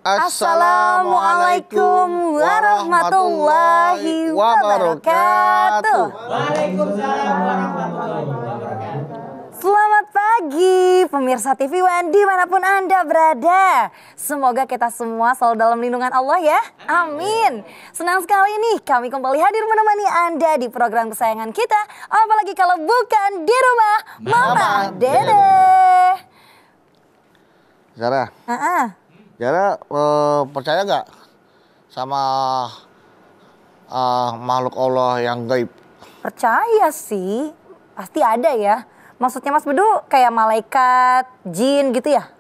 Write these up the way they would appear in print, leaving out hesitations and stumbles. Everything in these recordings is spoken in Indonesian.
Assalamualaikum warahmatullahi wabarakatuh. Waalaikumsalam warahmatullahi wabarakatuh. Selamat pagi pemirsa TV One dimanapun Anda berada. Semoga kita semua selalu dalam lindungan Allah ya. Amin. Senang sekali nih kami kembali hadir menemani Anda di program kesayangan kita. Apalagi kalau bukan di rumah Mama Dede. Zara, Zara percaya nggak sama makhluk Allah yang gaib? Percaya sih, pasti ada ya. Maksudnya Mas Bedu kayak malaikat, jin gitu ya?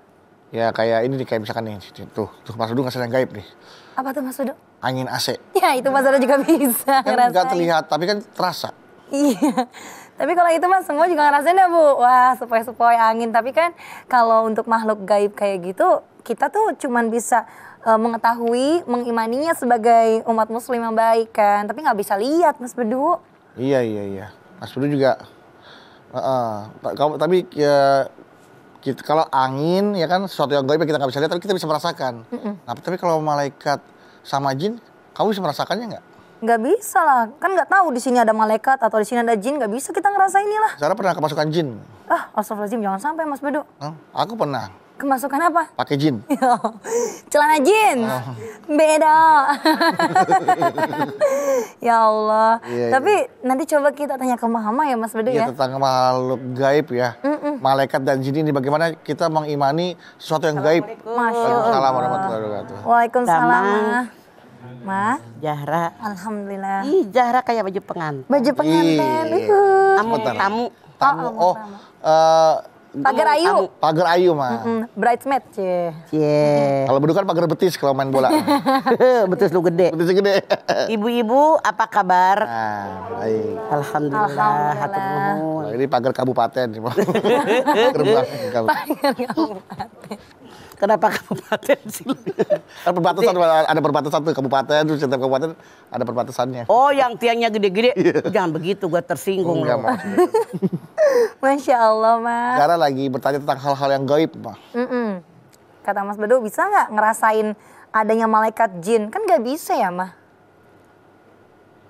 Ya kayak ini nih, kayak misalkan nih, tuh Mas Bedu ngasih yang gaib nih. Apa tuh Mas Bedu? Angin AC. Ya itu Mas Bedu juga bisa Kan ngerasain. nggak terlihat, tapi kan terasa. Iya, tapi kalau itu Mas semua juga ngerasain ya Bu. Wah sepoi-sepoi angin. Tapi kan kalau untuk makhluk gaib kayak gitu, kita tuh cuman bisa mengetahui, mengimaninya sebagai umat muslim yang baik kan. Tapi nggak bisa lihat Mas Bedu. Iya. Mas Bedu juga. Tapi ya, kalau angin ya kan sesuatu yang gaib kita nggak bisa lihat, tapi kita bisa merasakan. Nah, tapi kalau malaikat sama jin, kamu bisa merasakannya nggak? Nggak bisa lah, kan nggak tahu di sini ada malaikat atau di sini ada jin, nggak bisa kita ngerasain lah. Zara pernah kemasukan jin? Astagfirullahaladzim, jangan sampai Mas Bedu. Aku pernah. Kemasukan apa? Pakai jin. Celana jin. Beda. Ya Allah. Iya. Tapi nanti coba kita tanya ke Mama ya Mas Bedu ya. Tentang makhluk gaib ya. Malaikat dan jin ini bagaimana kita mengimani sesuatu yang gaib. Waalaikumsalam warahmatullahi wabarakatuh. Waalaikumsalam. Ma, Zahra. alhamdulillah. Ih, Zahra kayak baju pengantin. Baju pengantin. Tamu. Pagar ayu. Pagar ayu mah. Bridesmaid, cie. Kalau Bedu kan pagar betis kalau main bola. Betul lu gede. Betis gede. Ibu-ibu apa kabar? Baik. Alhamdulillah. Hatur nuhun. Nah, ini pagar kabupaten. Pagar kabupaten. Kenapa kabupaten sih? Perbatasan, ada perbatasan tuh kabupaten, terus setiap kabupaten ada perbatasannya. Oh, yang tiangnya gede-gede. Jangan begitu, gua tersinggung loh. Masya Allah, Mas. Zara lagi bertanya tentang hal-hal yang gaib, Mah. Kata Mas Bedu, bisa nggak ngerasain adanya malaikat jin? Kan nggak bisa ya, Mah?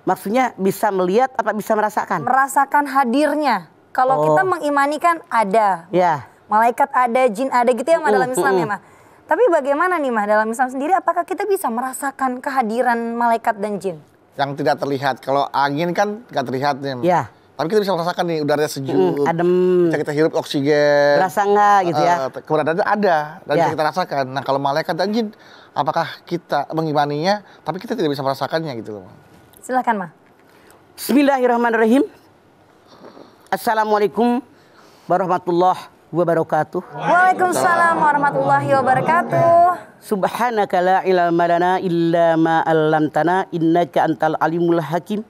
Maksudnya bisa melihat apa bisa merasakan? Merasakan hadirnya. Kalau kita mengimani kan ada. Ya. Malaikat ada, jin ada gitu ya, Mah, dalam Islam ya, Mah. Tapi bagaimana nih, Mah, dalam Islam sendiri apakah kita bisa merasakan kehadiran malaikat dan jin? Yang tidak terlihat. Kalau angin kan nggak terlihat nih. Ya. Tapi kita bisa merasakan nih udaranya sejuk, adem. Bisa kita hirup oksigen. Berasa nggak gitu ya? Keberadaannya ada dan bisa kita rasakan. Nah kalau malaikat dan jin, apakah kita mengimaninya, tapi kita tidak bisa merasakannya gitu loh. Silakan, Mah. Bismillahirrahmanirrahim. Assalamualaikum warahmatullahi wabarakatuh. Waalaikumsalam warahmatullahi wabarakatuh. Subhanaka la ilma lana illa ma 'allamtana innaka antal alimul hakim.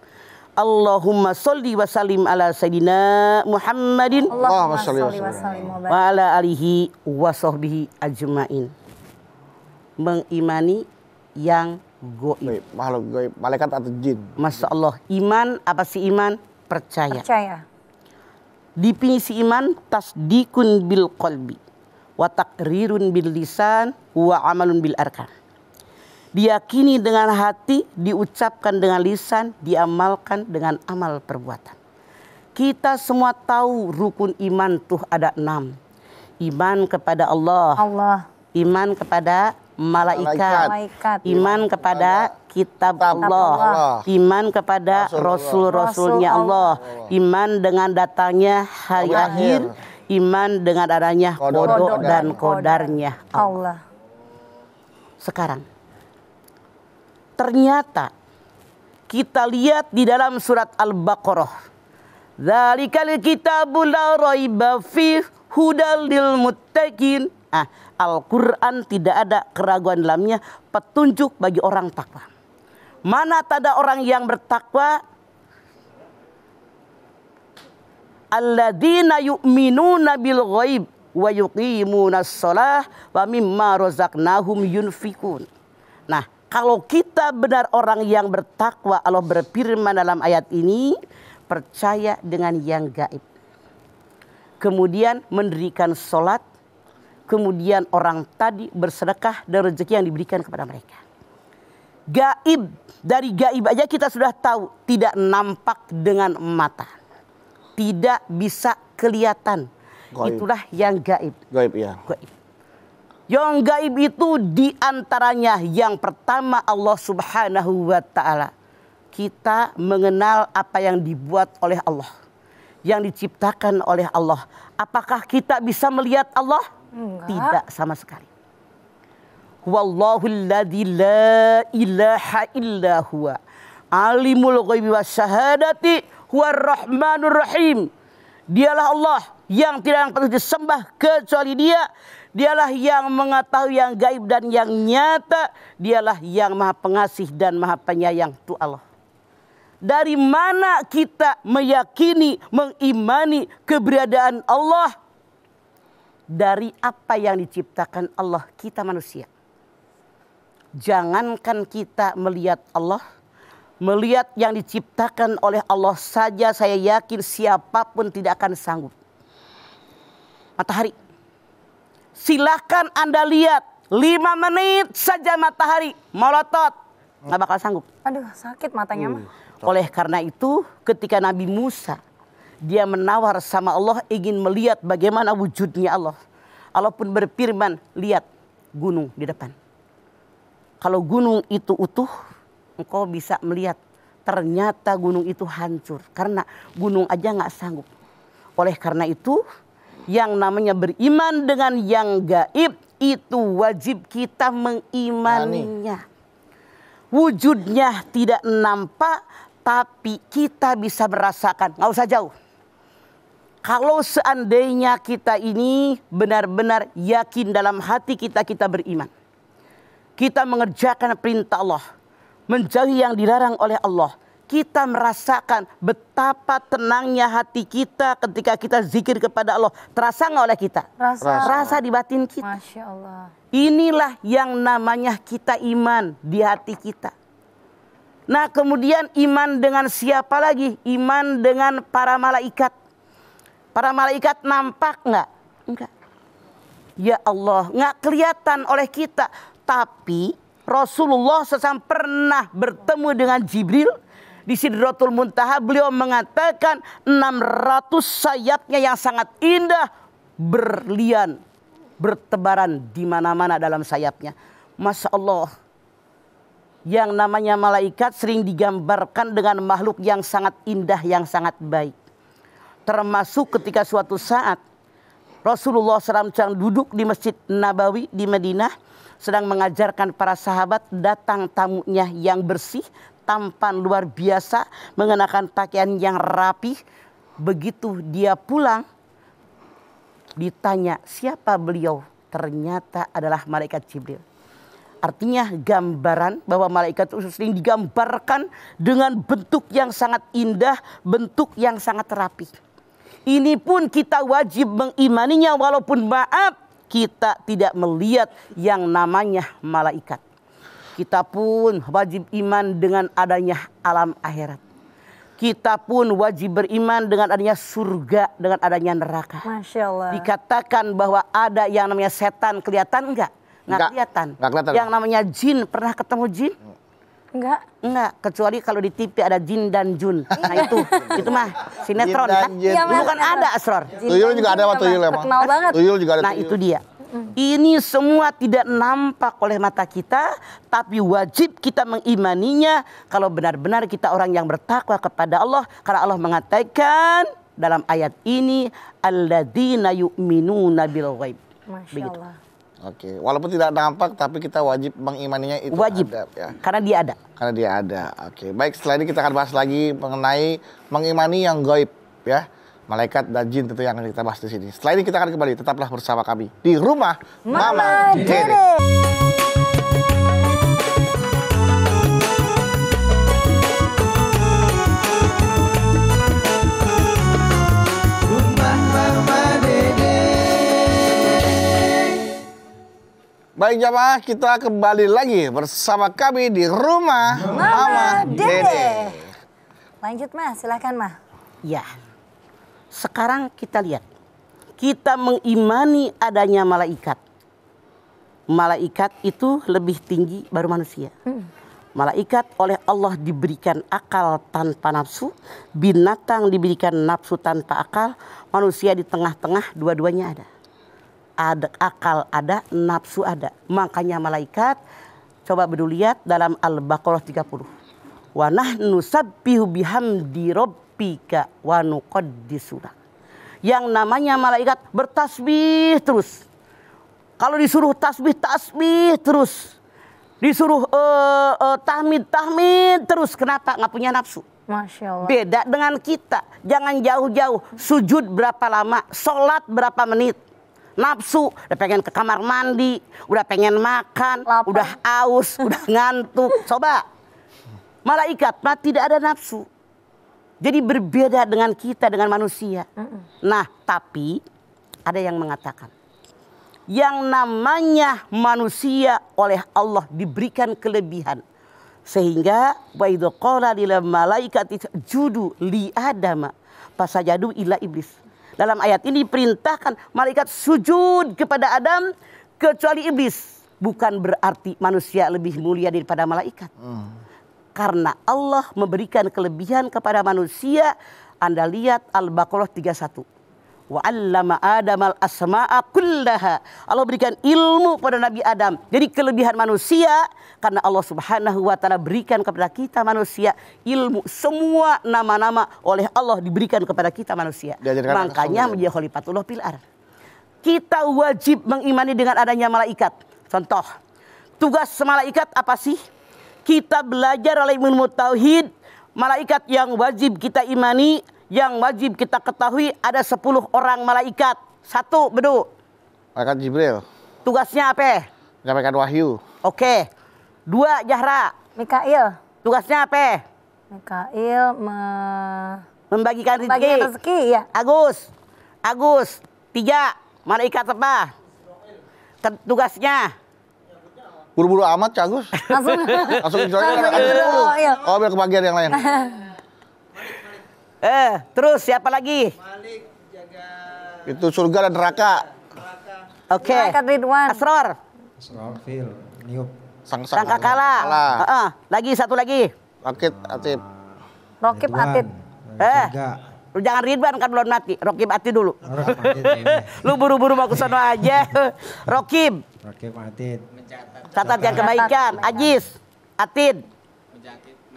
Allahumma sholli wa sallim ala sayyidina Muhammadin Allahumma sholli wa sallim wa ala alihi wa sahbihi ajmain. Mengimani yang gaib. Makhluk gaib, malaikat atau jin. Masya Allah. Iman, apa sih iman? Percaya. Definisi iman, tasdikun bil qalbi wa taqrirun bil lisan wa amalun bil arkan. Diyakini dengan hati, diucapkan dengan lisan, diamalkan dengan amal perbuatan. Kita semua tahu rukun iman tuh ada 6. Iman kepada Allah. Iman kepada malaikat. Iman kepada kitab Allah. Iman kepada rasul-rasulnya Allah. Iman dengan datangnya hari akhir. Iman dengan adanya qada dan qadarnya Allah. Sekarang ternyata kita lihat di dalam surat Al-Baqarah. Dzalikal kitabul la raiba fihi hudal lil muttaqin. Al-Quran tidak ada keraguan dalamnya, petunjuk bagi orang takwa. Mana tada orang yang bertakwa? Alladzina yu'minuna bil ghaib wa yuqimunas shalah wa mimma razaqnahum yunfikun. Nah, kalau kita benar orang yang bertakwa, Allah berfirman dalam ayat ini, percaya dengan yang gaib. Kemudian mendirikan sholat, kemudian orang tadi bersedekah dan rezeki yang diberikan kepada mereka. Gaib, dari gaib aja kita sudah tahu tidak nampak dengan mata, tidak bisa kelihatan. Gaib. Itulah yang gaib. Gaib ya. Gaib. Yang gaib itu diantaranya yang pertama Allah Subhanahu wa Ta'ala. Kita mengenal apa yang dibuat oleh Allah, yang diciptakan oleh Allah. Apakah kita bisa melihat Allah? Enggak. Tidak sama sekali. Wallahul ladzi la ilaha illa huwa alimul ghaibi wasyahadati huwar rahmanur rahim. Dialah Allah yang tidak patut disembah kecuali Dia. Dialah yang mengetahui yang gaib dan yang nyata. Dialah yang Maha Pengasih dan Maha Penyayang, itu Allah. Dari mana kita meyakini, mengimani keberadaan Allah? Dari apa yang diciptakan Allah, kita manusia. Jangankan kita melihat Allah, melihat yang diciptakan oleh Allah saja saya yakin siapapun tidak akan sanggup. Matahari. Silakan Anda lihat 5 menit saja matahari melotot, nggak bakal sanggup. Aduh, sakit matanya mah. Oleh karena itu ketika Nabi Musa dia menawar sama Allah ingin melihat bagaimana wujudnya Allah. Allah pun berfirman, lihat gunung di depan. Kalau gunung itu utuh, engkau bisa melihat. Ternyata gunung itu hancur. Karena gunung aja nggak sanggup. Oleh karena itu, yang namanya beriman dengan yang gaib, itu wajib kita mengimaninya. Wujudnya tidak nampak, tapi kita bisa merasakan. Nggak usah jauh. Kalau seandainya kita ini benar-benar yakin dalam hati kita, kita beriman. Kita mengerjakan perintah Allah, menjauhi yang dilarang oleh Allah. Kita merasakan betapa tenangnya hati kita ketika kita zikir kepada Allah. Terasa nggak oleh kita? Rasa di batin kita. Masya Allah. Inilah yang namanya kita iman di hati kita. Nah kemudian iman dengan siapa lagi? Iman dengan para malaikat. Para malaikat nampak nggak? Enggak. Ya Allah, nggak kelihatan oleh kita. Tapi Rasulullah SAW pernah bertemu dengan Jibril di Sidratul Muntaha. Beliau mengatakan 600 sayapnya yang sangat indah berlian, bertebaran di mana-mana dalam sayapnya. Masya Allah. Yang namanya malaikat sering digambarkan dengan makhluk yang sangat indah, yang sangat baik. Termasuk ketika suatu saat Rasulullah SAW sedang duduk di Masjid Nabawi di Madinah, sedang mengajarkan para sahabat, datang tamunya yang bersih, tampan luar biasa, mengenakan pakaian yang rapi. Begitu dia pulang, ditanya siapa beliau, ternyata adalah malaikat Jibril. Artinya gambaran bahwa malaikat itu sering digambarkan dengan bentuk yang sangat indah, bentuk yang sangat rapi. Ini pun kita wajib mengimaninya walaupun maaf kita tidak melihat yang namanya malaikat. Kita pun wajib iman dengan adanya alam akhirat. Kita pun wajib beriman dengan adanya surga, dengan adanya neraka. Masya Allah. Dikatakan bahwa ada yang namanya setan, kelihatan enggak? Nggak kelihatan. Nggak kelihatan. Yang namanya jin, pernah ketemu jin? Enggak. Enggak, kecuali kalau di TV ada jin dan jun. Nah itu mah sinetron Jin dan kan? jun. Iya, Mas. Bukan ada Asror. Tuyul juga ada Pak, tuyul emang. Terkenal banget. Tuyul juga ada. Nah itu dia. Ini semua tidak nampak oleh mata kita, tapi wajib kita mengimaninya kalau benar-benar kita orang yang bertakwa kepada Allah. Karena Allah mengatakan dalam ayat ini, alladzina yu'minuna bil ghaib. Masya Begitu. Allah. Oke, walaupun tidak nampak tapi kita wajib mengimaninya itu Wajib, ada ya. karena dia ada. Karena dia ada. Oke, baik, setelah ini kita akan bahas lagi mengenai mengimani yang gaib ya. Malaikat dan jin tentu yang akan kita bahas di sini. Setelah ini kita akan kembali, tetaplah bersama kami di rumah Mama Dede. Baik jamaah, kita kembali lagi bersama kami di rumah Mama Dede. Lanjut Mas, silakan Mas. Ya. Sekarang kita lihat kita mengimani adanya malaikat. Malaikat itu lebih tinggi baru manusia. Malaikat oleh Allah diberikan akal tanpa nafsu, binatang diberikan nafsu tanpa akal, manusia di tengah-tengah dua-duanya ada. Ada akal ada, nafsu ada. Makanya malaikat, coba bedu lihat dalam Al-Baqarah 30. Wa nahnu sabbihu bihamdi rabbika wa nuqaddisu lak. Yang namanya malaikat bertasbih terus. Kalau disuruh tasbih terus. Disuruh tahmid terus. Kenapa? Nggak punya nafsu. Masya Allah. Beda dengan kita. Jangan jauh-jauh. Sujud berapa lama? Sholat berapa menit? Nafsu. Udah pengen ke kamar mandi. Udah pengen makan. Lapar. Udah aus. Udah ngantuk. Coba. Malaikat mah tidak ada nafsu. Jadi berbeda dengan kita, dengan manusia. Nah, tapi ada yang mengatakan, yang namanya manusia oleh Allah diberikan kelebihan. Sehingga wa idza qala lil malaikati judu li adama fasajadu illa iblis. Dalam ayat ini diperintahkan malaikat sujud kepada Adam kecuali iblis. Bukan berarti manusia lebih mulia daripada malaikat. Karena Allah memberikan kelebihan kepada manusia. Anda lihat Al-Baqarah 31. Wa 'allama Adamal asma'a kullaha. Allah berikan ilmu pada Nabi Adam. Jadi kelebihan manusia karena Allah Subhanahu wa taala berikan kepada kita manusia ilmu. Semua nama-nama oleh Allah diberikan kepada kita manusia. Makanya menjadi khalifatullah fil ardh. Kita wajib mengimani dengan adanya malaikat. Contoh, tugas malaikat apa sih? Kita belajar oleh ilmu tauhid. Malaikat yang wajib kita imani, yang wajib kita ketahui ada 10 orang malaikat. 1, bedu. Malaikat Jibril. Tugasnya apa? Menyampaikan wahyu. Oke. 2, Zahra. Mikail. Tugasnya apa? Mikail Membagikan rezeki, ya. Agus. 3, malaikat apa? Tugasnya? Buru-buru amat, Cak Agus. Langsung Israel. Oh, biar kebagian yang lain. Terus siapa lagi? Malik jaga Itu surga dan neraka. Oke. Malaikat Ridwan. Asror. Israfil, niup. Sangkakala. Lagi satu lagi. Rakit, Atib. Rokib Atid. Lu jangan Ridwan kan belum mati. Rokib Atid dulu. Lu buru-buru mau ke sana aja. Rokib. Rakib Atid. Catat yang kebaikan. Ajis. Atid.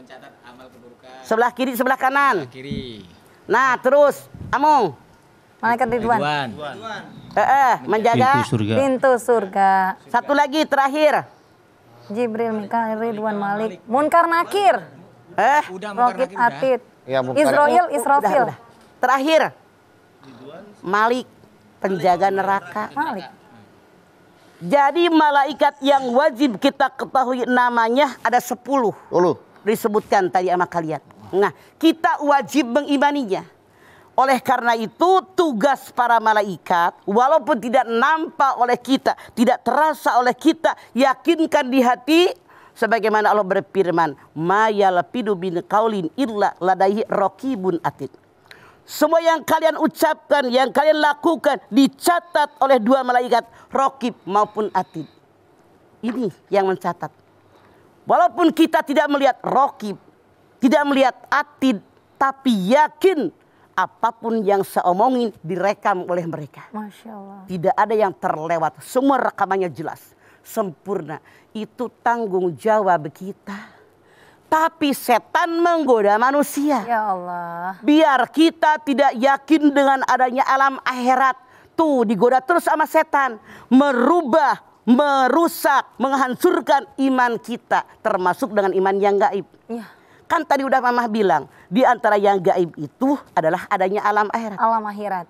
mencatat amal keburukan. Sebelah kiri, sebelah kanan. Kiri. Nah, terus Amung. Malaikat Ridwan. Menjaga Pintu surga. satu lagi terakhir. Jibril, Mikail, Ridwan, Malik. Munkar Nakir. Udah Rokib Atid. Ya, Munkar. Israfil. Udah. Terakhir. Malik, penjaga neraka. Malik. Jadi malaikat yang wajib kita ketahui namanya ada 10. Disebutkan tadi sama kalian. Nah, kita wajib mengimaninya. Oleh karena itu tugas para malaikat walaupun tidak nampak oleh kita, tidak terasa oleh kita, yakinkan di hati sebagaimana Allah berfirman, "Ma yalfidu min qaulin illa ladaihi raqibun atid." Semua yang kalian ucapkan, yang kalian lakukan dicatat oleh 2 malaikat, Raqib maupun Atid. Ini yang mencatat. Walaupun kita tidak melihat Raqib, tidak melihat Atid, tapi yakin apapun yang saya omongin direkam oleh mereka. Masya Allah. Tidak ada yang terlewat, semua rekamannya jelas, sempurna. Itu tanggung jawab kita. Tapi setan menggoda manusia. Ya Allah. Biar kita tidak yakin dengan adanya alam akhirat. Tuh digoda terus sama setan. Merubah, merusak, menghancurkan iman kita. Termasuk dengan iman yang gaib. Ya. Kan tadi udah Mamah bilang. Di antara yang gaib itu adalah adanya alam akhirat. Alam akhirat.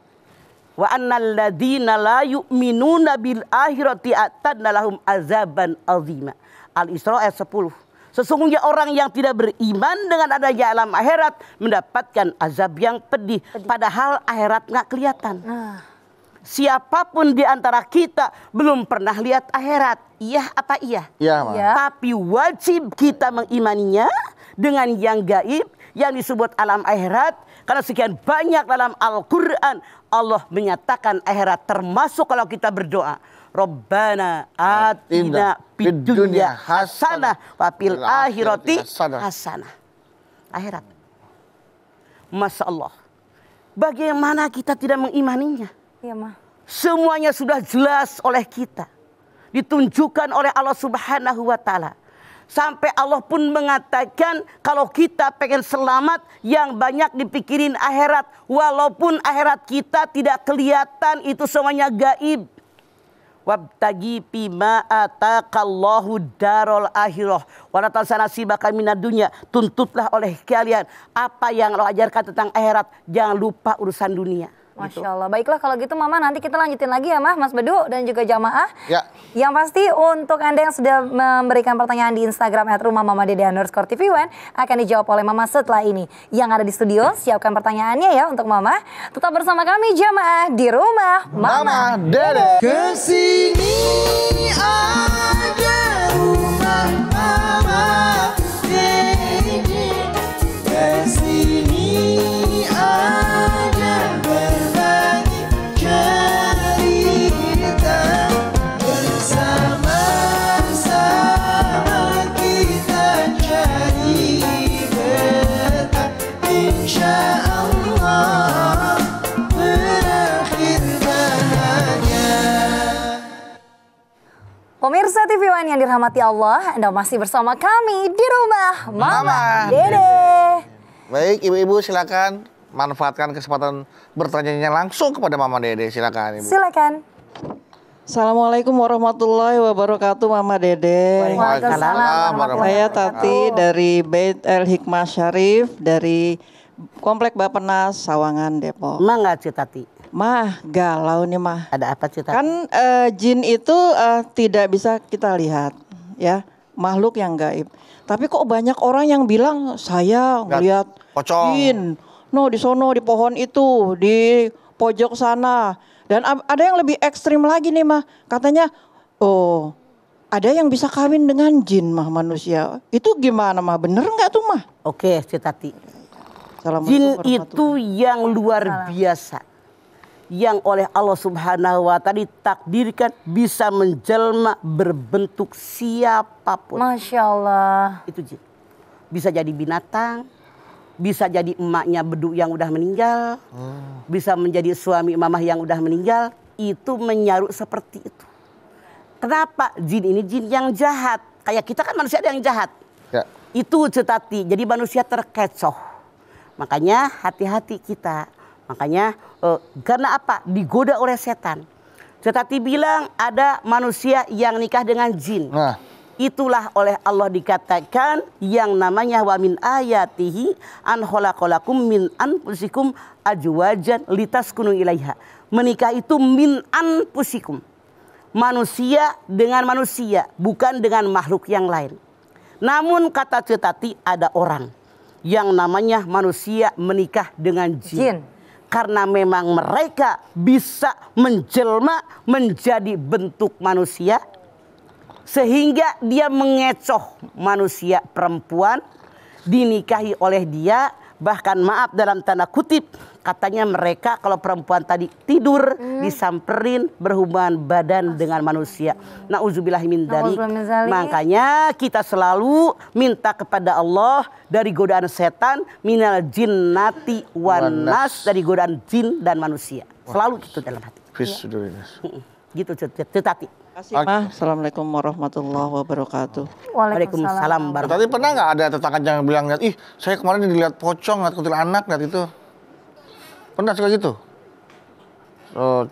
Wa annal ladzina la yu'minuna bil akhirati atadna lahum azaban azima. Al-Isra ayat 10. Sesungguhnya orang yang tidak beriman dengan adanya alam akhirat mendapatkan azab yang pedih. Padahal akhirat nggak kelihatan. Siapapun di antara kita belum pernah lihat akhirat. Iya apa iya? Iya, Ma. Ya. Tapi wajib kita mengimaninya dengan yang gaib yang disebut alam akhirat. Karena sekian banyak dalam Al-Quran Allah menyatakan akhirat, termasuk kalau kita berdoa, Rabbana atina fid dunya hasanah wa fil akhirati hasanah. Akhirat. Masya Allah. Bagaimana kita tidak mengimaninya? Iya, Ma. Semuanya sudah jelas oleh kita. Ditunjukkan oleh Allah Subhanahu wa Ta'ala. Sampai Allah pun mengatakan kalau kita pengen selamat, yang banyak dipikirin akhirat. Walaupun akhirat kita tidak kelihatan, itu semuanya gaib. Wabtagi bima ataqallahu darul akhirah wa la tansa nasibaka minad dunya. Tuntutlah oleh kalian apa yang Allah ajarkan tentang akhirat, jangan lupa urusan dunia. Masya Allah. Baiklah kalau gitu Mama, nanti kita lanjutin lagi ya Mas Bedu dan juga jamaah. Ya. Yang pasti untuk Anda yang sudah memberikan pertanyaan di Instagram @rumahmamadede_tv1 akan dijawab oleh Mama setelah ini. Yang ada di studio siapkan pertanyaannya ya untuk Mama. Tetap bersama kami jamaah di rumah Mama Dede. Kesini ada rumah Mama Dede. Kesini ada berbagi cerita. Bersama-sama kita cari berkah. Insya Allah berakhir bahagia. Pemirsa TV One yang dirahmati Allah, Anda masih bersama kami di rumah Mama Mama Dede. Baik, ibu-ibu silakan manfaatkan kesempatan bertanya langsung kepada Mama Dede. Silakan, Ibu. Silakan. Assalamualaikum warahmatullahi wabarakatuh, Mama Dede. Waalaikumsalam warahmatullahi Saya wabarakatuh. Tati dari Bait El Hikmah Syarif dari Komplek Bapenas Sawangan Depok. Mangga Citati. Mah, galau nih mah. Ada apa Citati? Kan jin itu tidak bisa kita lihat, ya, makhluk yang gaib. Tapi kok banyak orang yang bilang saya ngelihat pocong. jin. No, di sono di pohon itu, di pojok sana. Dan ada yang lebih ekstrim lagi nih mah. Katanya, oh, ada yang bisa kawin dengan jin mah manusia. Itu gimana mah? Bener nggak tuh mah? Oke Citati. Assalamualaikum Jin warahmatullahi itu yang luar biasa. Yang oleh Allah Subhanahu wa Ta'ala ditakdirkan bisa menjelma berbentuk siapapun. Masya Allah. Itu jin. Bisa jadi binatang, bisa jadi emaknya Bedu yang udah meninggal, bisa menjadi suami mamah yang udah meninggal. Itu menyaru seperti itu. Kenapa? Jin ini jin yang jahat. Kayak kita kan manusia ada yang jahat. Ya. Itu Cetati. Jadi manusia terkecoh. Makanya hati-hati kita. Makanya karena apa? Digoda oleh setan. Cetati bilang ada manusia yang nikah dengan jin. Nah, Itulah oleh Allah dikatakan yang namanya wa min ayatihi an khalaqalakum min anfusikum azwajan litaskunu ilaiha. Menikah itu min anfusikum. Manusia dengan manusia, bukan dengan makhluk yang lain. Namun kata Cetati ada orang yang namanya manusia menikah dengan jin. Karena memang mereka bisa menjelma menjadi bentuk manusia. Sehingga dia mengecoh manusia perempuan. Dinikahi oleh dia. Bahkan maaf dalam tanda kutip. Katanya mereka kalau perempuan tadi tidur. Disamperin berhubungan badan dengan manusia. Na'udzubillahi min dzalik. Makanya kita selalu minta kepada Allah. Dari godaan setan. Minal jinnati wan nas. Dari godaan jin dan manusia. Selalu itu dalam hati. Gitu Cetati. Assalamualaikum warahmatullahi wabarakatuh. Waalaikumsalam. Tadi pernah nggak ada tetangga yang bilang, ih saya kemarin dilihat pocong, lihat kuntilanak, lihat itu. Pernah suka gitu?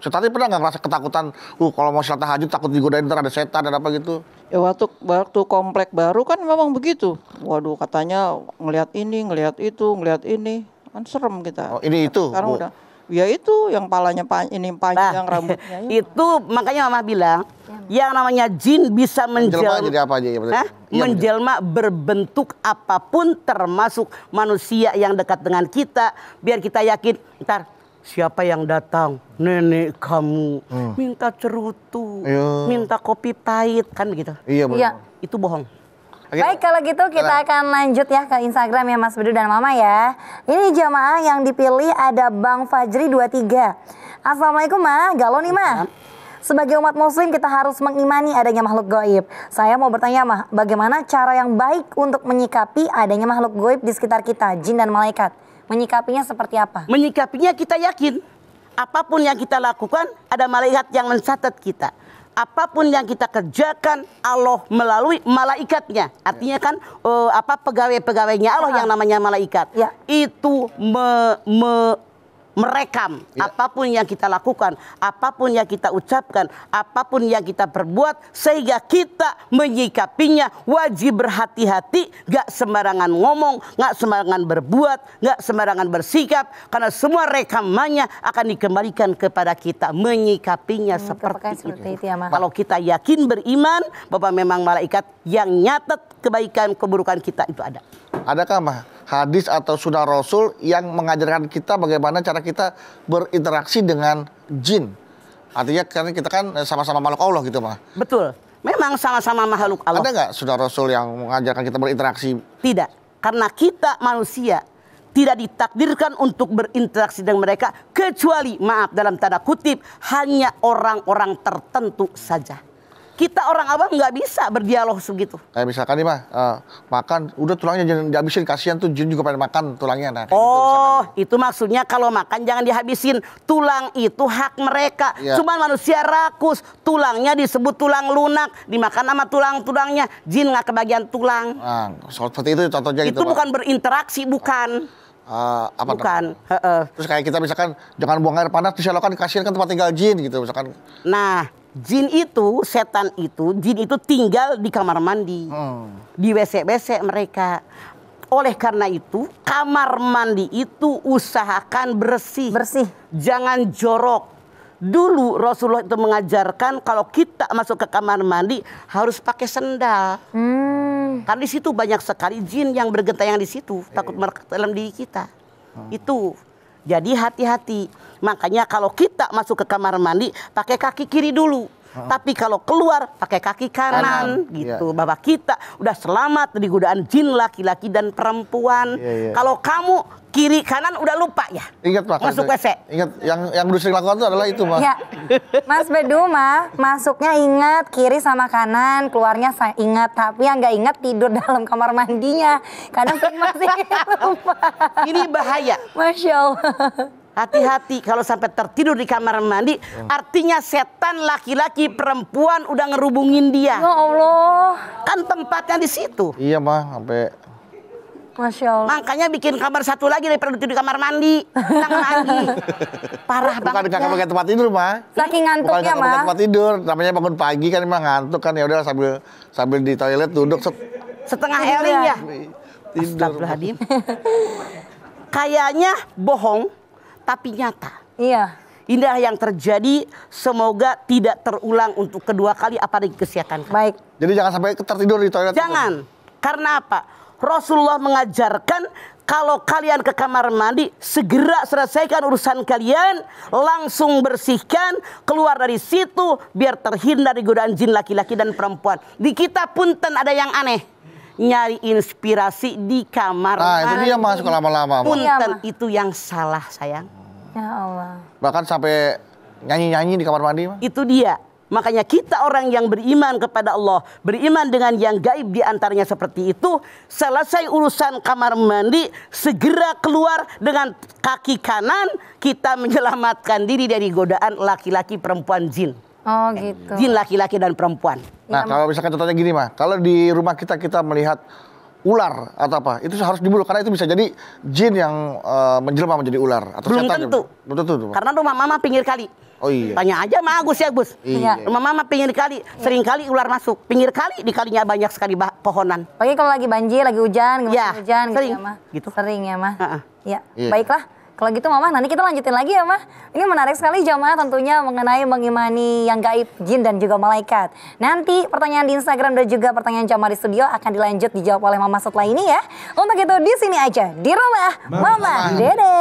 Tadi pernah nggak merasa ketakutan, kalau mau sholat tahajud takut digodain ntar ada setan dan apa gitu? Ya waktu komplek baru kan memang begitu. Waduh katanya ngelihat ini, ngelihat itu, ngelihat ini. Kan serem kita. Oh, ini itu? Sekarang udah. Ya itu yang palanya panjang rambutnya. Ya. Itu makanya Mama bilang yang namanya jin bisa menjelma jadi apa aja? Menjelma berbentuk apapun termasuk manusia yang dekat dengan kita. Biar kita yakin ntar siapa yang datang? Nenek kamu minta cerutu, minta kopi pahit kan begitu. Iya benar. Itu bohong. Oke. Baik, kalau gitu kita akan lanjut ya ke Instagram ya Mas Bedu dan Mama ya. Ini jamaah yang dipilih ada Bang Fajri 23. Assalamualaikum Ma, galau nih Ma. Sebagai umat muslim kita harus mengimani adanya makhluk gaib. Saya mau bertanya Mah, bagaimana cara yang baik untuk menyikapi adanya makhluk gaib di sekitar kita, jin dan malaikat? Menyikapinya seperti apa? Menyikapinya kita yakin. Apapun yang kita lakukan, ada malaikat yang mencatat kita. Apapun yang kita kerjakan, Allah melalui malaikatnya. Artinya kan pegawai-pegawainya Allah yang namanya malaikat. Ya. Itu merekam apapun yang kita lakukan, apapun yang kita ucapkan, apapun yang kita perbuat, sehingga kita menyikapinya wajib berhati-hati, gak sembarangan ngomong, gak sembarangan berbuat, gak sembarangan bersikap, karena semua rekamannya akan dikembalikan kepada kita. Menyikapinya seperti itu ya, Ma. Kalau kita yakin beriman bahwa memang malaikat yang nyatet kebaikan keburukan kita itu ada. Adakah Mah hadis atau sunnah Rasul yang mengajarkan kita bagaimana cara kita berinteraksi dengan jin? Artinya karena kita kan sama-sama makhluk Allah gitu Mah. Betul. Memang sama-sama makhluk Allah. Ada nggak sunnah Rasul yang mengajarkan kita berinteraksi? Tidak. Karena kita manusia tidak ditakdirkan untuk berinteraksi dengan mereka kecuali, maaf dalam tanda kutip, hanya orang-orang tertentu saja. Kita orang awam nggak bisa berdialog segitu. Kayak misalkan nih Mah, makan, udah tulangnya jangan dihabisin, kasihan tuh jin juga pada makan tulangnya. Nah, kayak gitu, itu maksudnya kalau makan jangan dihabisin. Tulang itu hak mereka. Ya. Cuman manusia rakus, tulangnya disebut tulang lunak, dimakan sama tulang-tulangnya. Jin nggak kebagian tulang. Nah, seperti itu contohnya Itu gitu Mah. bukan berinteraksi, bukan. Apa Bukan. Terus kayak kita misalkan jangan buang air panas, diselokan, kasihan kan tempat tinggal jin gitu misalkan. Nah, jin itu, setan itu, jin itu tinggal di kamar mandi, di WC-WC mereka. Oleh karena itu, kamar mandi itu usahakan bersih. Bersih. Jangan jorok. Dulu Rasulullah itu mengajarkan kalau kita masuk ke kamar mandi harus pakai sendal. Karena di situ banyak sekali jin yang bergentayangan di situ, takut melekat dalam diri kita. Itu. Jadi hati-hati. Makanya kalau kita masuk ke kamar mandi pakai kaki kiri dulu. Tapi kalau keluar pakai kaki kanan gitu. Bahwa kita udah selamat dari godaan jin laki-laki dan perempuan. Kalau kamu kiri kanan udah lupa ya. Ingat Pak. Masuk WC. Ingat yang dulu sering lakukan itu adalah itu Mah. Ya, Mas Bedu Mah, masuknya ingat kiri sama kanan, keluarnya ingat, tapi yang nggak ingat tidur dalam kamar mandinya. Kadang masih lupa. Ini bahaya. Masya Allah. Hati-hati kalau sampai tertidur di kamar mandi, artinya setan laki-laki perempuan udah ngerubungin dia. Ya Allah. Kan tempatnya di situ. Iya Mah, sampai Masya Allah. Makanya bikin kamar satu lagi daripada tidur di kamar mandi. Jangan lagi. Parah bukan banget. kakak pakai tempat tidur Mah. Saking Bukan ngantuknya kakak pakai Mah. tempat tidur, namanya bangun pagi kan emang ngantuk kan, ya udah sambil di toilet duduk Setengah eling ya. tidur. Astagfirullahaladzim. Kayaknya bohong, tapi nyata. Iya. Inilah yang terjadi, semoga tidak terulang untuk kedua kali apalagi kesehatan. Baik. Jadi jangan sampai tertidur di toilet. Jangan. Karena apa? Rasulullah mengajarkan kalau kalian ke kamar mandi, segera selesaikan urusan kalian, langsung bersihkan, keluar dari situ biar terhindar dari godaan jin laki-laki dan perempuan. Di kita punten ada yang aneh. Nyari inspirasi di kamar Nah, mandi. itu dia masuk lama-lama. Punten itu yang salah, sayang. Ya Allah. Bahkan sampai nyanyi-nyanyi di kamar mandi Mah. Itu dia. Makanya kita orang yang beriman kepada Allah, beriman dengan yang gaib di antaranya seperti itu, selesai urusan kamar mandi, segera keluar dengan kaki kanan, kita menyelamatkan diri dari godaan laki-laki perempuan jin. Oh gitu. Jin laki-laki dan perempuan. Nah, kalau misalkan contohnya gini Mah, kalau di rumah kita melihat ular atau apa, itu harus dibunuh karena itu bisa jadi jin yang menjelma menjadi ular atau Belum setan. tentu. Belum tentu. Mah. Karena rumah mama pinggir kali. Oh iya. Tanya aja sama Agus ya Gus. Iya. Rumah mama pinggir kali, sering kali ular masuk. Pinggir kali, di kalinya banyak sekali pohonan. Apalagi kalau lagi banjir, lagi hujan, musim Ya, hujan sering. gitu ya Mah. Gitu. Sering ya Mah. Ya, Iya. baiklah. Kalau gitu Mama, nanti kita lanjutin lagi ya Mah. Ini menarik sekali jamaah tentunya mengenai mengimani yang gaib, jin dan juga malaikat. Nanti pertanyaan di Instagram dan juga pertanyaan jamaah di studio akan dilanjut dijawab oleh Mama setelah ini ya. Untuk itu di sini aja di rumah Mama Dede.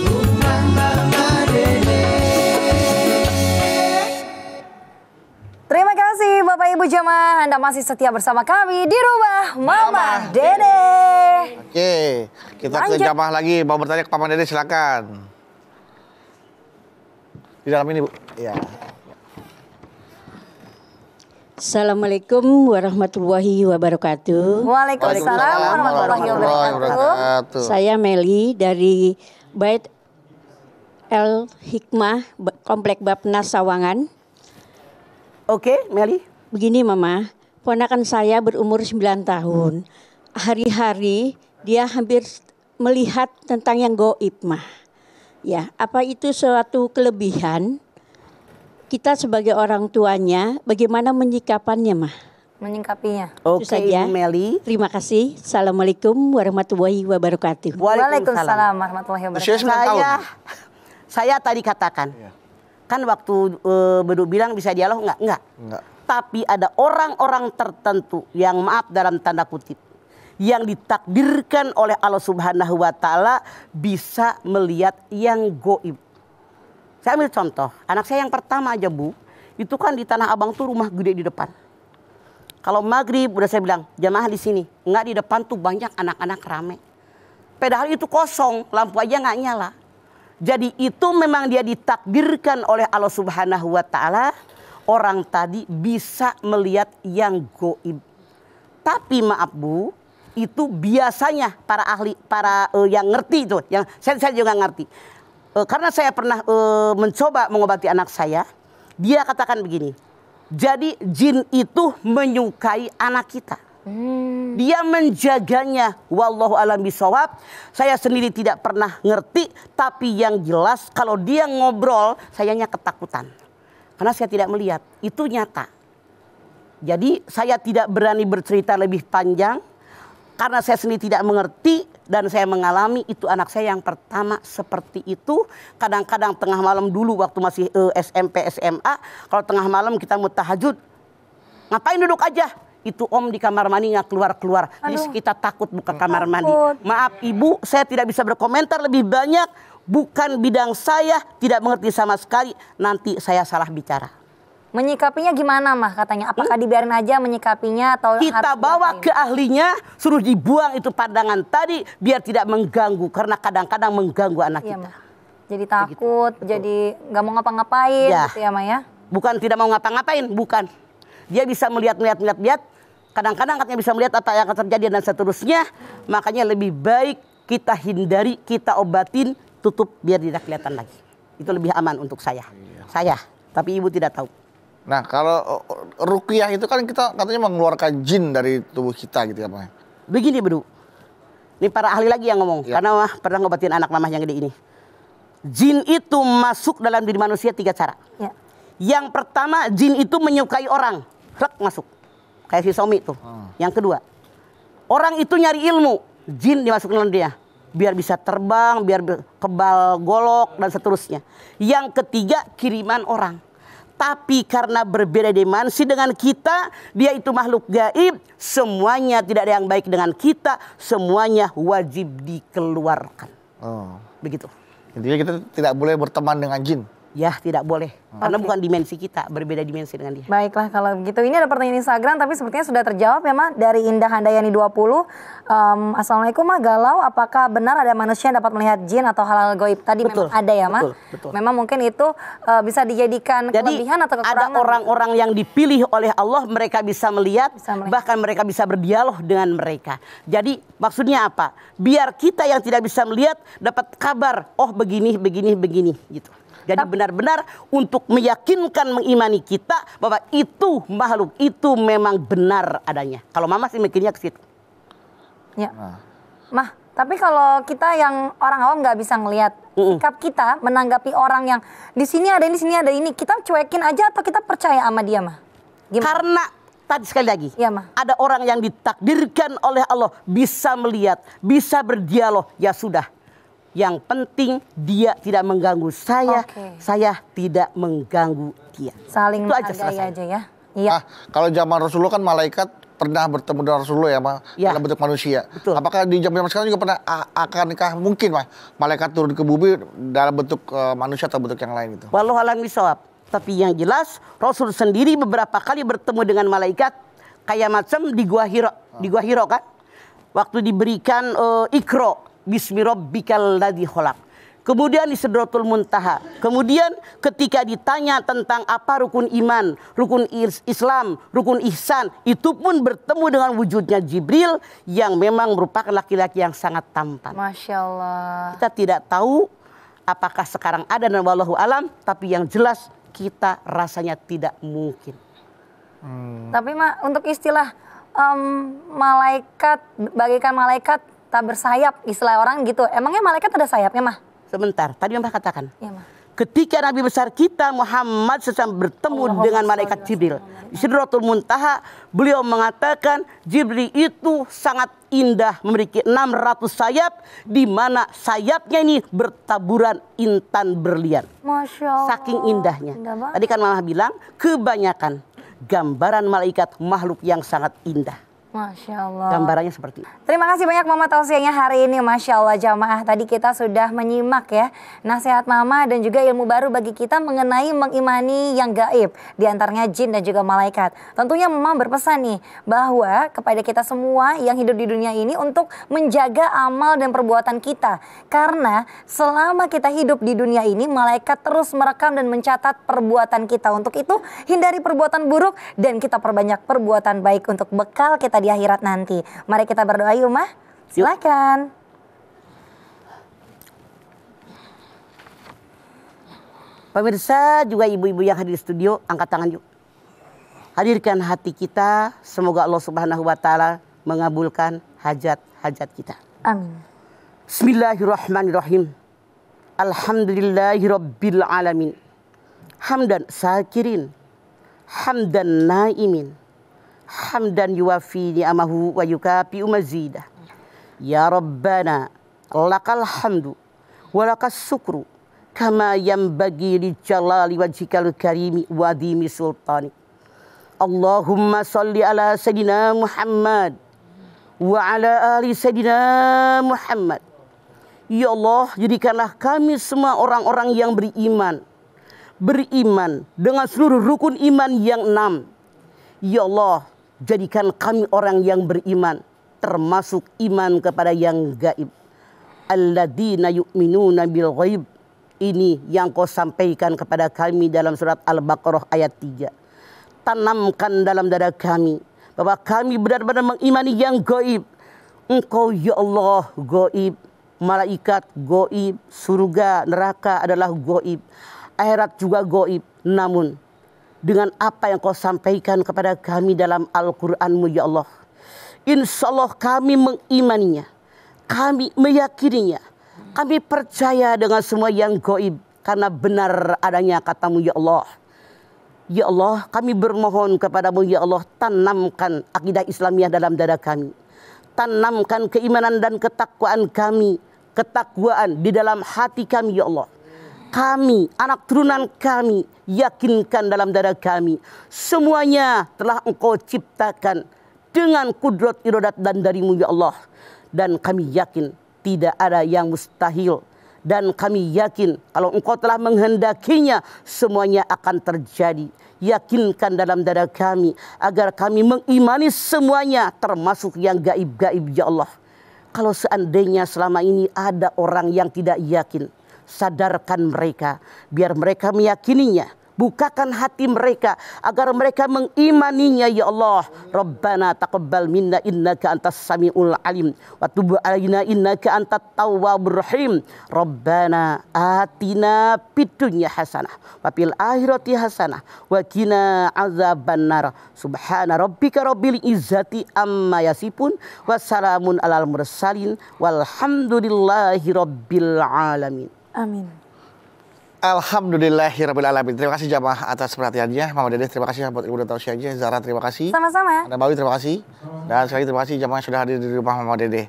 Rumah Mama Anda masih setia bersama kami di rumah Mama Dede. Oke, kita ke Lanjut. jamaah lagi. Mau bertanya ke Mama Dede silakan. Di dalam ini, Bu. Ya. Assalamualaikum warahmatullahi wabarakatuh. Waalaikumsalam warahmatullahi wabarakatuh. Saya Meli dari Bait El Hikmah Komplek Bapnas Sawangan. Oke, Meli. Begini Mama, ponakan saya berumur 9 tahun. Hari-hari dia hampir melihat tentang yang goib mah. Ya, apa itu suatu kelebihan? Kita sebagai orang tuanya bagaimana menyikapannya mah? Menyingkapinya. Oke, saja. Ibu Meli. Terima kasih. Assalamualaikum warahmatullahi wabarakatuh. Waalaikumsalam warahmatullahi Usia wabarakatuh. 9 tahun. Saya tadi katakan, kan waktu Bedu bilang bisa dialog enggak? Enggak. Tapi ada orang-orang tertentu yang maaf dalam tanda kutip yang ditakdirkan oleh Allah Subhanahu wa taala bisa melihat yang goib. Saya ambil contoh, anak saya yang pertama aja Bu, itu kan di Tanah Abang tuh rumah gede di depan. Kalau maghrib udah saya bilang, jamaah di sini, enggak di depan tuh banyak anak-anak rame. Padahal itu kosong, lampu aja nggak nyala. Jadi itu memang dia ditakdirkan oleh Allah Subhanahu wa taala. Orang tadi bisa melihat yang goib. Tapi maaf Bu, itu biasanya para ahli, yang ngerti itu, yang saya juga ngerti. Karena saya pernah mencoba mengobati anak saya, dia katakan begini. Jadi jin itu menyukai anak kita. Dia menjaganya. Wallahu alam bisawab. Saya sendiri tidak pernah ngerti, tapi yang jelas kalau dia ngobrol, sayanya ketakutan. Karena saya tidak melihat, itu nyata. Jadi saya tidak berani bercerita lebih panjang karena saya sendiri tidak mengerti dan saya mengalami itu anak saya yang pertama seperti itu. Kadang-kadang tengah malam dulu waktu masih SMP SMA, kalau tengah malam kita mau tahajud, ngapain duduk aja? Itu om di kamar mandi nggak keluar-keluar. Jadi kita takut buka kamar mandi. Maaf Ibu, saya tidak bisa berkomentar lebih banyak. Bukan bidang saya, tidak mengerti sama sekali. Nanti saya salah bicara. Menyikapinya gimana mah katanya? Apakah dibiarin aja menyikapinya atau Kita harus bawa diapain? ke ahlinya, suruh dibuang itu pandangan tadi biar tidak mengganggu. Karena kadang-kadang mengganggu anak Iya, kita. Mah. Jadi takut, jadi nggak mau ngapa-ngapain Ya. gitu ya Mah ya? Bukan tidak mau ngapa-ngapain, bukan. Dia bisa melihat. Kadang-kadang katanya bisa melihat apa yang akan terjadi dan seterusnya. Makanya lebih baik kita hindari, kita obatin, tutup biar tidak kelihatan lagi. Itu lebih aman untuk saya. Saya, tapi Ibu tidak tahu. Nah, kalau ruqyah itu kan kita katanya mengeluarkan jin dari tubuh kita gitu ya, Pak. Begini, Bro. Ini para ahli lagi yang ngomong. Ya. Karena Mah pernah ngobatin anak mamah yang gede ini. Jin itu masuk dalam diri manusia 3 cara. Ya. Yang pertama, jin itu menyukai orang. Rek masuk. Kayak si Somi tuh. Yang kedua, orang itu nyari ilmu. Jin dimasukin dalam dia. Biar bisa terbang, biar kebal golok, dan seterusnya. Yang ketiga, kiriman orang. Tapi karena berbeda dimensi dengan kita, dia itu makhluk gaib. Semuanya tidak ada yang baik dengan kita. Semuanya wajib dikeluarkan. Oh. Begitu. Intinya kita tidak boleh berteman dengan jin. Ya, tidak boleh. Karena Oke. bukan dimensi kita, berbeda dimensi dengan dia. Baiklah kalau begitu. Ini ada pertanyaan Instagram tapi sepertinya sudah terjawab ya Mah. Dari Indah Handayani 20. Assalamualaikum Mah, galau apakah benar ada manusia yang dapat melihat jin atau hal-hal goib? Tadi Betul, memang ada ya Mah. betul. Memang mungkin itu bisa dijadikan Jadi kelebihan atau kekurangan. ada orang-orang yang dipilih oleh Allah, mereka bisa melihat, Bisa melihat. bahkan mereka bisa berdialog dengan mereka. Jadi maksudnya apa? Biar kita yang tidak bisa melihat dapat kabar, oh begini gitu. Jadi benar-benar untuk meyakinkan, mengimani kita bahwa itu makhluk itu memang benar adanya. Kalau Mama sih mikirnya ke situ. Ya. Mah, tapi kalau kita yang orang awam nggak bisa ngelihat, sikap kita menanggapi orang yang di sini ada ini, di sini ada ini, kita cuekin aja atau kita percaya sama dia Mah? Gimana? Karena tadi sekali lagi, Iya, Mah. ada orang yang ditakdirkan oleh Allah bisa melihat, bisa berdialog, ya sudah. Yang penting dia tidak mengganggu saya, Oke. saya tidak mengganggu dia. Saling Itu aja menghargai selesai. aja ya. Iya. Ah, kalau zaman Rasulullah kan malaikat pernah bertemu dengan Rasulullah ya, Mah, Ya. dalam bentuk manusia. Betul. Apakah di zaman sekarang juga pernah akankah mungkin, Mah, malaikat turun ke bumi dalam bentuk manusia atau bentuk yang lain itu? Wallahu a'lam bishawab. Tapi yang jelas Rasul sendiri beberapa kali bertemu dengan malaikat. Kayak macam di Gua Hiro kan. Waktu diberikan Iqra bismi rabbikal ladzi khalaq. Kemudian di Sidratul Muntaha. Kemudian ketika ditanya tentang apa rukun iman, rukun Islam, rukun ihsan, itu pun bertemu dengan wujudnya Jibril yang memang merupakan laki-laki yang sangat tampan. Masya Allah. Kita tidak tahu apakah sekarang ada dan wallahu alam, tapi yang jelas kita rasanya tidak mungkin. Tapi untuk istilah malaikat, bagaikan malaikat tak bersayap, istilah orang gitu. Emangnya malaikat ada sayapnya, Mah? Sebentar, tadi Mbak katakan. Iya, Mah. Ketika Nabi besar kita Muhammad bertemu dengan malaikat Jibril di Sidratul Muntaha, beliau mengatakan Jibril itu sangat indah, memiliki 600 sayap, di mana sayapnya ini bertaburan intan berlian. Masya Allah. Saking indahnya. Indah banget. Tadi kan Mama bilang kebanyakan gambaran malaikat makhluk yang sangat indah. Masya Allah. Gambarannya seperti itu. Terima kasih banyak Mama tausiahnya hari ini. Masya Allah jamaah. Tadi kita sudah menyimak ya nasihat Mama dan juga ilmu baru bagi kita mengenai mengimani yang gaib. Di antaranya jin dan juga malaikat. Tentunya Mama berpesan nih bahwa kepada kita semua yang hidup di dunia ini untuk menjaga amal dan perbuatan kita. Karena selama kita hidup di dunia ini malaikat terus merekam dan mencatat perbuatan kita. Untuk itu hindari perbuatan buruk dan kita perbanyak perbuatan baik untuk bekal kita di akhirat nanti. Mari kita berdoa yuk, Mah. Silakan. Pemirsa juga ibu-ibu yang hadir di studio, angkat tangan yuk. Hadirkan hati kita, semoga Allah Subhanahu wa taala mengabulkan hajat-hajat kita. Amin. Bismillahirrahmanirrahim. Alhamdulillahirabbil alamin. Hamdan sakirin, hamdan naimin. Hamdan yuwafi ni'amahu wa yukafi'u mazidah. Ya Rabbana lakal hamdu wa lakas syukru kama yanbaghi li jalali wajhikal karimi wa adhimi sultani. Allahumma salli ala sayyidina Muhammad wa ala ali sayyidina Muhammad. Ya Allah, jadikanlah kami semua orang-orang yang beriman dengan seluruh rukun iman yang 6. Ya Allah, jadikan kami orang yang beriman, termasuk iman kepada yang gaib. Alladzina yu'minuna bil ghaib. Ini yang kau sampaikan kepada kami dalam surat Al-Baqarah ayat 3. Tanamkan dalam dada kami bahwa kami benar-benar mengimani yang gaib. Engkau ya Allah gaib, malaikat gaib, surga, neraka adalah gaib, akhirat juga gaib. Namun dengan apa yang kau sampaikan kepada kami dalam Al-Quranmu ya Allah, insya Allah kami mengimaninya, kami meyakininya, kami percaya dengan semua yang gaib karena benar adanya katamu ya Allah. Ya Allah, kami bermohon kepadamu ya Allah, tanamkan akidah Islamiyah dalam dada kami, tanamkan keimanan dan ketakwaan kami, ketakwaan di dalam hati kami ya Allah. Kami, anak turunan kami, yakinkan dalam dada kami, semuanya telah Engkau ciptakan dengan kudrat iradat dan darimu ya Allah. Dan kami yakin tidak ada yang mustahil. Dan kami yakin kalau Engkau telah menghendakinya, semuanya akan terjadi. Yakinkan dalam dada kami agar kami mengimani semuanya, termasuk yang gaib-gaib ya Allah. Kalau seandainya selama ini ada orang yang tidak yakin, sadarkan mereka biar mereka meyakininya. Bukakan hati mereka agar mereka mengimaninya ya Allah. Rabbana taqabbal minna innaka antas samiul alim wa tub alaina innaka antat tawwabur rahim. Rabbana atina fid dunya hasanah wa fil akhirati hasanah wa qina azabannar. Subhana rabbika rabbil izzati amma yasifun wa salamun alal mursalin walhamdulillahi rabbil alamin. Amin. Alhamdulillahirrabbilalamin. Terima kasih jamaah atas perhatiannya. Mama Dede terima kasih buat Ibu tausiahnya. Zara terima kasih. Sama-sama. Anda Bawi terima kasih. Dan sekali terima kasih jamaah yang sudah hadir di rumah Mama Dede.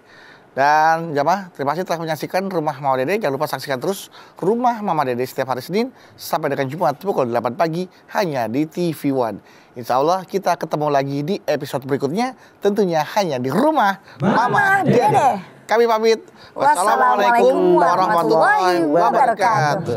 Dan jamaah terima kasih telah menyaksikan rumah Mama Dede. Jangan lupa saksikan terus rumah Mama Dede setiap hari Senin sampai dengan Jumat pukul 8 pagi hanya di TV One. Insya Allah kita ketemu lagi di episode berikutnya, tentunya hanya di rumah Mama Dede. Kami pamit. Wassalamualaikum warahmatullahi wabarakatuh.